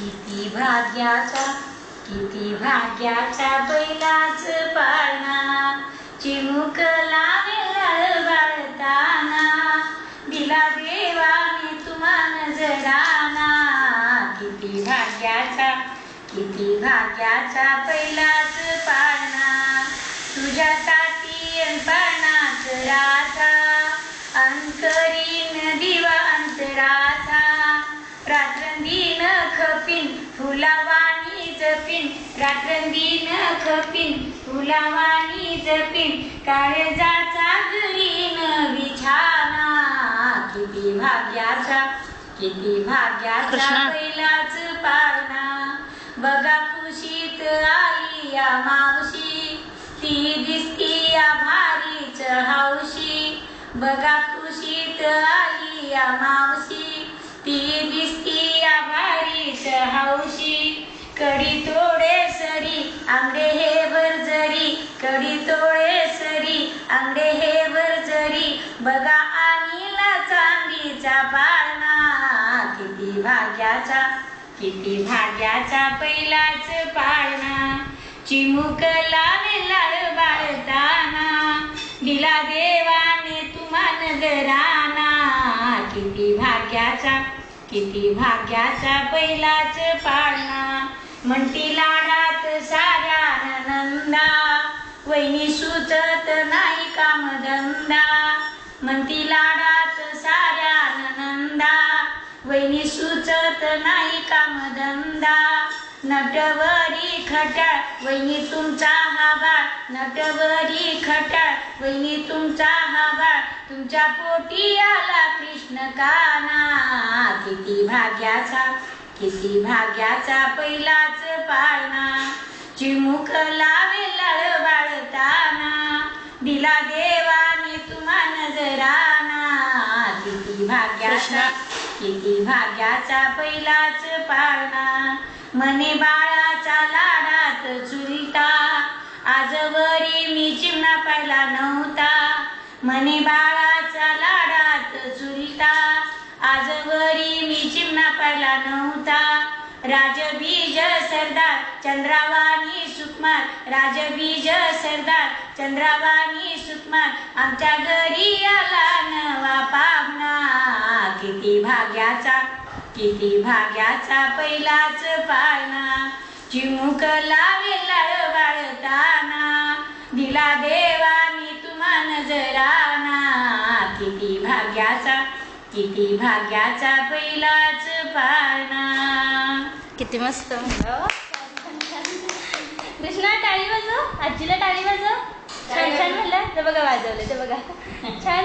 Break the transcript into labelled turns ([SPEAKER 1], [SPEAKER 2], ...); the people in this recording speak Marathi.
[SPEAKER 1] किती भाग्याचा बैलाच पाळणा, चिमुक लावे बाळताना, दिला देवाने तुम्हा नजराना. किती भाग्याचा बैलाच पाळणा, तुझ्यासाठी अनपानाच राजा, अंतरीन दिवा अंतराचा, रात्रंदिन खपीन फुलावानी जपीन, रात्रंदिन खपीन फुलावानी जपीन, काळजाचा गरीन बिछाना. किती भाग्याचा बैलाच पाळणा, बघा खुशीत आई या मावशी, ती दिसती या भारीच हौशी. बघा खुशीत आई या मावशी, ती दिसती या भारीच हौशी. कडी तोडे सरी आंबे हे भरजरी, कडी तोडे सरी आंबे हे भरजरी, बघा आणीला चांदीचा पाळणा. किती भाग्याचा बैलाच पाळणा, चिमुक लावे बाळताना, दिला देवाने तुम्हा नजराना. किती भाग्याचा बैलाच पाळणा, म्हणती लाडात साऱ्या नंदा, वहिनी सुचत नाही कामधंदा. म्हणती लाडात साऱ्या नंदा, वहिनी सुचत नाही कामधंदा. नटवरी खटाळ वहिनी तुमचा हा बाळ, नटवरी खटाळ वहिनी तुमचा हा बाळ, तुमच्या पोटी आला कृष्ण काना. किती भाग्याचा बैलाच पाळणा, चिमुक लावे बाळताना, दिला देवाने तुम्हा नजराना. किती भाग्याचा बैलाच पाळणा, मने बाळाचा लाडात चुलता, आजवरी मी चिमणा पाहिला नव्हता. मने बाळाचा लाडात चुलता, आजवरी मी चिमणा पाहिला नव्हता. राजबीज सरदार चंद्रावानी सुकुमार, राजबीज सरदार चंद्रावानी सुकुमार, आमच्या घरी आला नवा पाहुणा. किती भाग्याचा बैलाच पाळणा, चिमुक लावे बाळताना, दिला देवाने तुम्हा नजराना. किती भाग्याचा बैलाच पाळणा.
[SPEAKER 2] किती मस्त म्हणलं. कृष्णा टाळी वाजव, आजीला टाळी वाजव. छान म्हणलं. ते बघा वाजवलं, ते बघा. छान